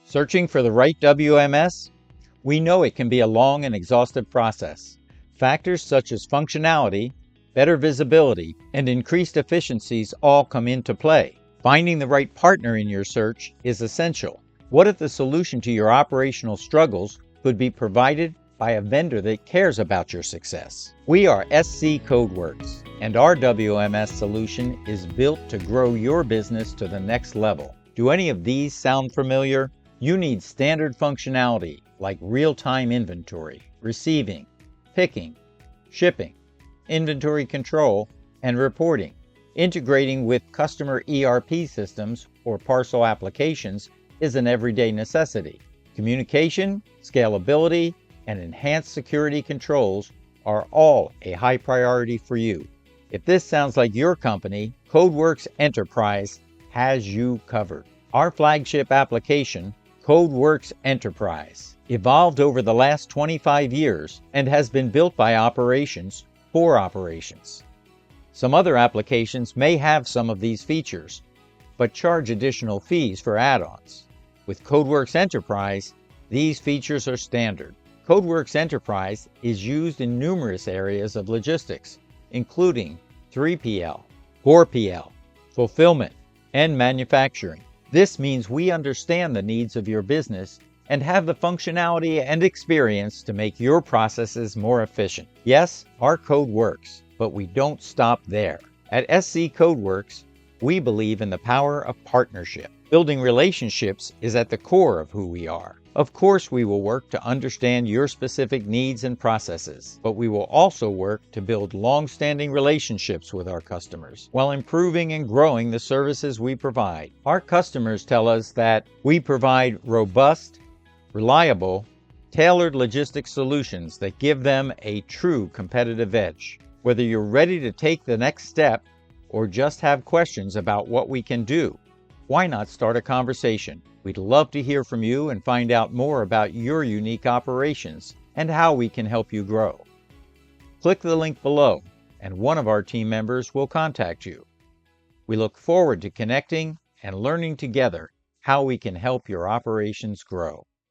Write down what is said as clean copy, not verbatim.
Searching for the right WMS? We know it can be a long and exhaustive process. Factors such as functionality, better visibility, and increased efficiencies all come into play. Finding the right partner in your search is essential. What if the solution to your operational struggles could be provided by a vendor that cares about your success? We are SC Codeworks, and our WMS solution is built to grow your business to the next level. Do any of these sound familiar? You need standard functionality like real-time inventory, receiving, picking, shipping, inventory control, and reporting. Integrating with customer ERP systems or parcel applications is an everyday necessity. Communication, scalability, and enhanced security controls are all a high priority for you. If this sounds like your company, Codeworks Enterprise has you covered. Our flagship application, Codeworks Enterprise, evolved over the last 25 years and has been built by operations for operations. Some other applications may have some of these features, but charge additional fees for add-ons. With Codeworks Enterprise, these features are standard. Codeworks Enterprise is used in numerous areas of logistics, including 3PL, 4PL, fulfillment, and manufacturing. This means we understand the needs of your business and have the functionality and experience to make your processes more efficient. Yes, our code works, but we don't stop there. At SC Codeworks, we believe in the power of partnership. Building relationships is at the core of who we are. Of course, we will work to understand your specific needs and processes, but we will also work to build long-standing relationships with our customers while improving and growing the services we provide. Our customers tell us that we provide robust, reliable, tailored logistics solutions that give them a true competitive edge. Whether you're ready to take the next step or just have questions about what we can do, why not start a conversation? We'd love to hear from you and find out more about your unique operations and how we can help you grow. Click the link below and one of our team members will contact you. We look forward to connecting and learning together how we can help your operations grow.